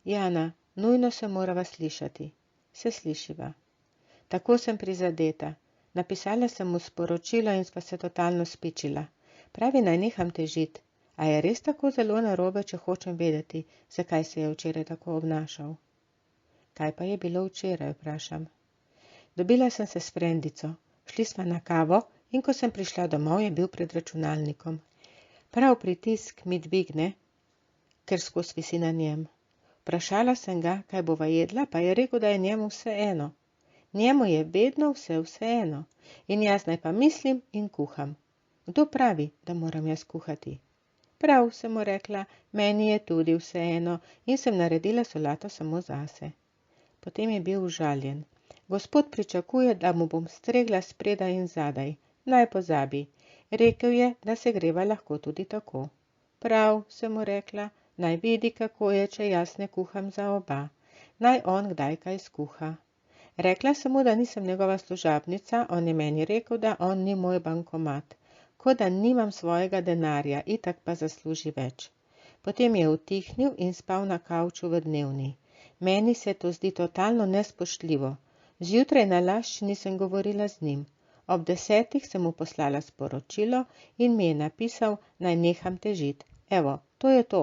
Jana, nujno se morava slišati. Se slišiva. Tako sem prizadeta. Napisala sem mu sporočilo in sva se totalno spičila. Pravi, naj neham težiti. A je res tako zelo narobe, če hočem vedeti, zakaj se je včeraj tako obnašal? Kaj pa je bilo včeraj, vprašam. Dobila sem se s frendico. Šli sva na kavo in ko sem prišla domov, je bil pred računalnikom. Prav pritisk mi dvigne, ker skozi visi na njem. Vprašala sem ga, kaj bova jedla, pa je rekel, da je njemu vseeno. Njemu je vedno vseeno. In jaz naj pa mislim in kuham. Kdo pravi, da moram jaz kuhati? Prav, sem mu rekla, meni je tudi vseeno in sem naredila solato samo zase. Potem je bil užaljen. Gospod pričakuje, da mu bom stregla spredaj in zadaj. Naj pozabi. Rekel je, da se greva lahko tudi tako. Prav, sem mu rekla, naj vidi, kako je, če jaz ne kuham za oba. Naj on kdaj kaj skuha. Rekla sem mu, da nisem njegova služabnica, on je meni rekel, da on ni moj bankomat. Kot da nimam svojega denarja, itak pa zasluži več. Potem je utihnil in spal na kavču v dnevni. Meni se to zdi totalno nespoštljivo. Zjutraj na lašč nisem govorila z njim. Ob 10 sem mu poslala sporočilo in mi je napisal, naj neham težiti. Evo, to je to.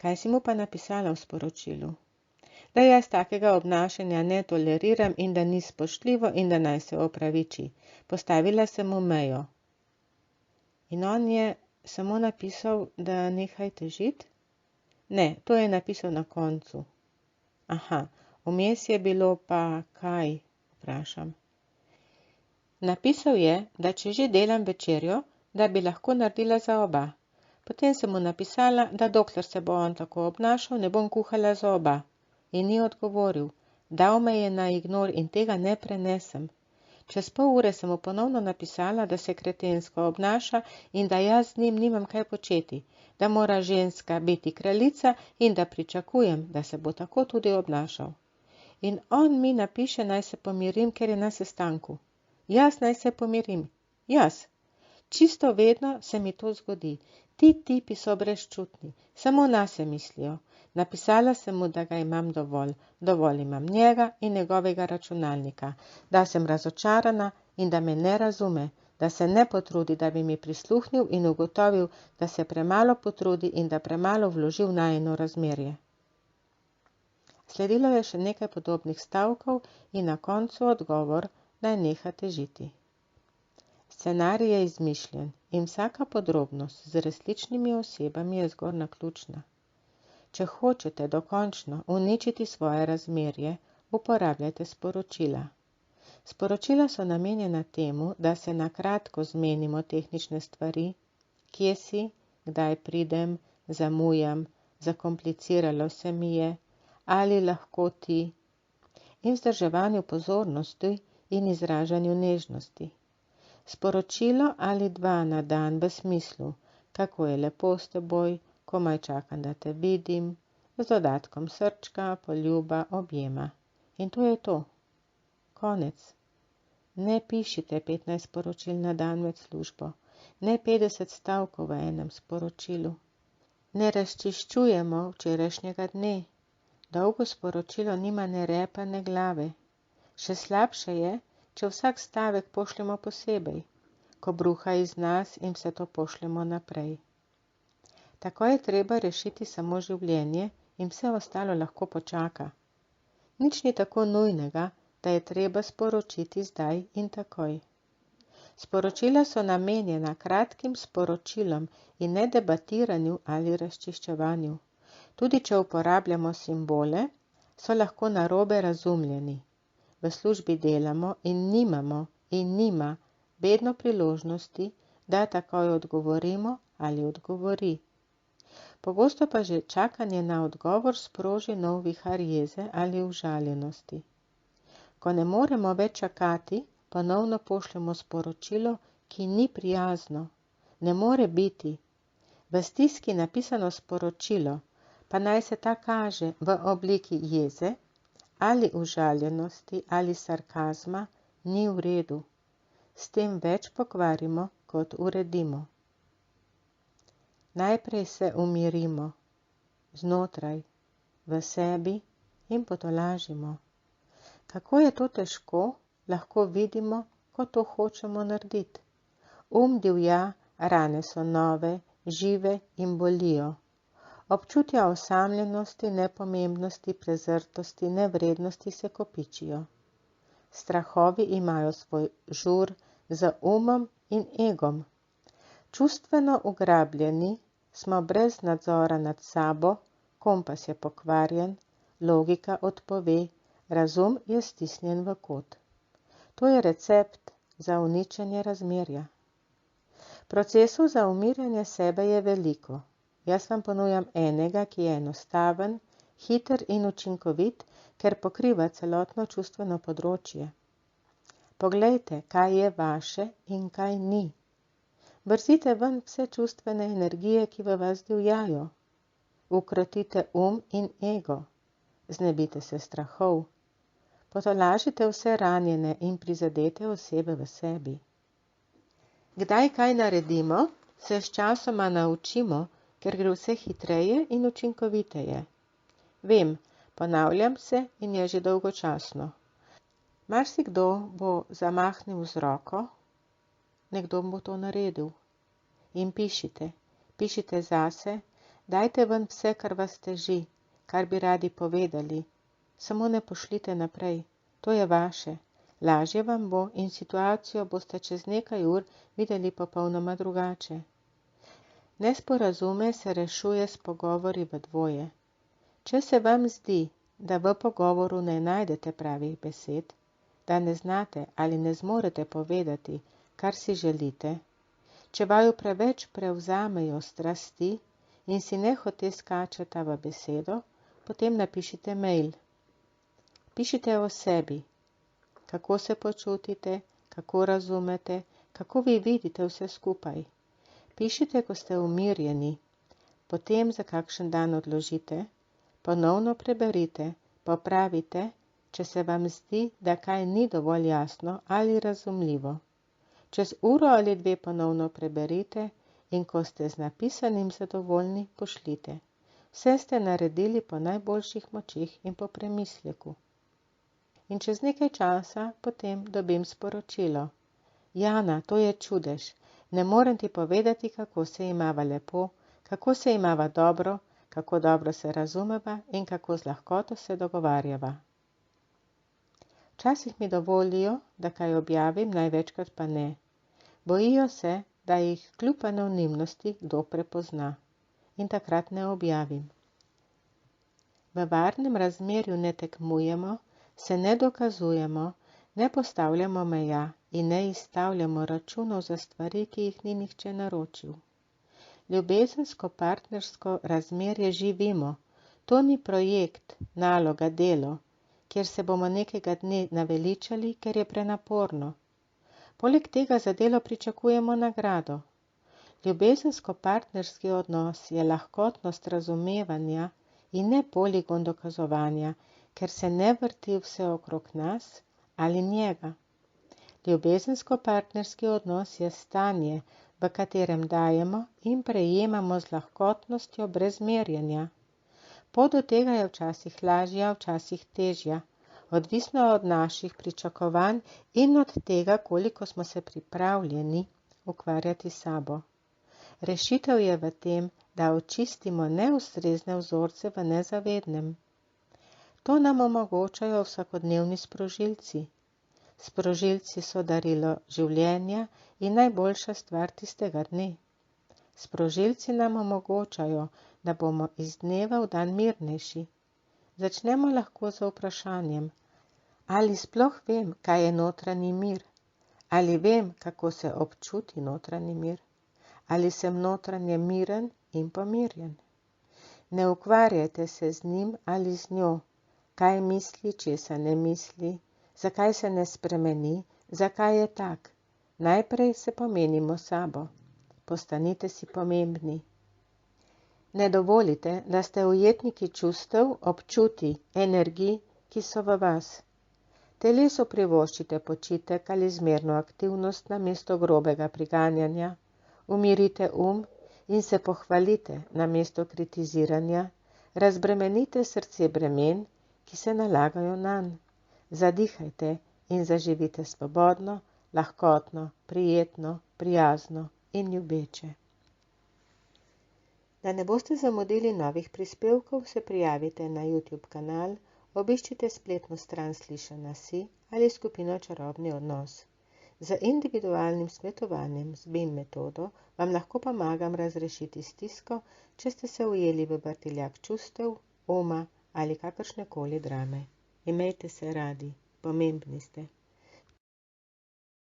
Kaj si mu pa napisala v sporočilu? Da jaz takega obnašanja ne toleriram in da ni spoštljivo in da naj se opraviči. Postavila sem mu mejo. In on je samo napisal, da nehaj težiti? Ne, to je napisal na koncu. Aha, vmes je bilo pa kaj, vprašam. Napisal je, da če že delam večerjo, da bi lahko naredila za oba. Potem sem mu napisala, da dokler se bo on tako obnašal, ne bom kuhala za oba. In ni odgovoril. Dal me je na ignor in tega ne prenesem. Čez pol ure sem mu ponovno napisala, da se kretensko obnaša in da jaz z njim nimam kaj početi, da mora ženska biti kraljica in da pričakujem, da se bo tako tudi obnašal. In on mi napiše, naj se pomirim, ker je na sestanku. Jaz naj se pomirim. Jaz. Čisto vedno se mi to zgodi. Ti tipi so brezčutni, samo nase mislijo. Napisala sem mu, da ga imam dovolj. Dovolj imam njega in njegovega računalnika, da sem razočarana in da me ne razume, da se ne potrudi, da bi mi prisluhnil in ugotovil, da se premalo potrudi in da premalo vloži v najino razmerje. Sledilo je še nekaj podobnih stavkov in na koncu odgovor, naj neha težiti. Scenarij je izmišljen in vsaka podrobnost z resničnimi osebami je zgolj naključna. Če hočete dokončno uničiti svoje razmerje, uporabljajte sporočila. Sporočila so namenjena temu, da se na kratko zmenimo tehnične stvari, kje si, kdaj pridem, zamujam, zakompliciralo se mi je, ali lahko ti, in vzdrževanju pozornosti in izražanju nežnosti. Sporočilo ali dva na dan v smislu, kako je lepo s teboj, komaj čakam, da te vidim, z dodatkom srčka, poljuba, objema. In to je to. Konec. Ne pišite 15 sporočil na dan med službo, ne 50 stavkov v enem sporočilu. Ne razčiščujemo včerajšnjega dne. Dolgo sporočilo nima ne repa, ne glave. Še slabše je, če vsak stavek pošljemo posebej, ko bruha iz nas in vse to pošljemo naprej. Tako je treba rešiti samo življenje in vse ostalo lahko počaka. Nič ni tako nujnega, da je treba sporočiti zdaj in takoj. Sporočila so namenjena kratkim sporočilom in ne debatiranju ali razčiščevanju. Tudi če uporabljamo simbole, so lahko narobe razumljeni. V službi delamo in nimamo in nima vedno priložnosti, da takoj odgovorimo ali odgovori. Pogosto pa že čakanje na odgovor sproži nov vihar jeze ali užaljenosti. Ko ne moremo več čakati, ponovno pošljemo sporočilo, ki ni prijazno. Ne more biti. V stiski napisano sporočilo, pa naj se ta kaže v obliki jeze ali užaljenosti ali sarkazma, ni v redu. S tem več pokvarimo, kot uredimo. Najprej se umirimo. znotraj, v sebi in potolažimo. Kako je to težko, lahko vidimo, ko to hočemo narediti. Divja, rane so nove, žive in bolijo. Občutja osamljenosti, nepomembnosti, prezrtosti, nevrednosti se kopičijo. Strahovi imajo svoj žur z umom in egom. Čustveno ugrabljeni smo brez nadzora nad sabo, kompas je pokvarjen, logika odpove, razum je stisnjen v kot. To je recept za uničenje razmerja. Procesov za umirjanje sebe je veliko. Jaz vam ponujam enega, ki je enostaven, hiter in učinkovit, ker pokriva celotno čustveno področje. Poglejte, kaj je vaše in kaj ni. Brzite ven vse čustvene energije, ki v vas divjajo. Ukrotite in ego. Znebite se strahov. Potolažite vse ranjene in prizadete osebe v sebi. Kdaj kaj naredimo, se sčasoma naučimo, ker gre vse hitreje in učinkoviteje. Vem, ponavljam se in je že dolgočasno. Marsikdo bo zamahnil z roko, nekdo bo to naredil. In pišite zase, dajte ven vse, kar vas teži, kar bi radi povedali. Samo ne pošljite naprej, to je vaše. Lažje vam bo in situacijo boste čez nekaj ur videli popolnoma drugače. Nesporazume se rešuje s pogovori v dvoje. Če se vam zdi, da v pogovoru ne najdete pravih besed, da ne znate ali ne zmorete povedati, kar si želite, če vaju preveč prevzamejo strasti in si nehote skačeta v besedo, potem napišite mail. Pišite o sebi, kako se počutite, kako razumete, kako vi vidite vse skupaj. Pišite, ko ste umirjeni, potem za kakšen dan odložite, ponovno preberite, popravite, če se vam zdi, da kaj ni dovolj jasno ali razumljivo. Čez uro ali dve ponovno preberite in ko ste z napisanim zadovoljni, pošljite. Vse ste naredili po najboljših močeh in po premisleku. In čez nekaj časa potem dobim sporočilo. Jana, to je čudež. Ne morem ti povedati, kako se imava lepo, kako se imava dobro, kako dobro se razumeva in kako z lahkoto se dogovarjava. Včasih mi dovolijo, da kaj objavim, največkrat pa ne. Bojijo se, da jih kljub anonimnosti kdo prepozna. In takrat ne objavim. V varnem razmerju ne tekmujemo, se ne dokazujemo, ne postavljamo meja in ne izstavljamo računov za stvari, ki jih ni nihče naročil. Ljubezensko partnersko razmerje živimo. To ni projekt, naloga, delo, kjer se bomo nekega dne naveličali, ker je prenaporno. Poleg tega za delo pričakujemo nagrado. Ljubezensko partnerski odnos je lahkotnost razumevanja in ne poligon dokazovanja, ker se ne vrti vse okrog nas ali njega. Ljubezensko partnerski odnos je stanje, v katerem dajemo in prejemamo z lahkotnostjo brez merjenja. Pot do tega je včasih lažja, včasih težja, odvisno od naših pričakovanj in od tega, koliko smo se pripravljeni ukvarjati s sabo. Rešitev je v tem, da očistimo neustrezne vzorce v nezavednem. To nam omogočajo vsakodnevni sprožilci. Sprožilci so darilo življenja in najboljša stvar tistega dne. Sprožilci nam omogočajo, da bomo iz dneva v dan mirnejši. Začnemo lahko z vprašanjem, ali sploh vem, kaj je notranji mir? Ali vem, kako se občuti notranji mir? Ali sem notranje miren in pomirjen? Ne ukvarjajte se z njim ali z njo, kaj misli, česa ne misli, zakaj se ne spremeni, zakaj je tak. Najprej se pomenimo sabo. Postanite si pomembni. Ne dovolite, da ste ujetniki čustev, občutij, energij, ki so v vas. Telesu privoščite počitek ali zmerno aktivnost namesto grobega priganjanja. Umirite in se pohvalite namesto kritiziranja. Razbremenite srce bremen, ki se nalagajo nanj. Zadihajte in zaživite svobodno, lahkotno, prijetno, prijazno in ljubeče. Da ne boste zamudili novih prispevkov, se prijavite na YouTube kanal, obiščite spletno stran Slišana si ali skupino Čarobni odnos. Z individualnim svetovanjem z BIM metodo vam lahko pomagam razrešiti stisko, če ste se ujeli v vrtiljak čustev, uma ali kakršnekoli drame. Imejte se radi, pomembni ste.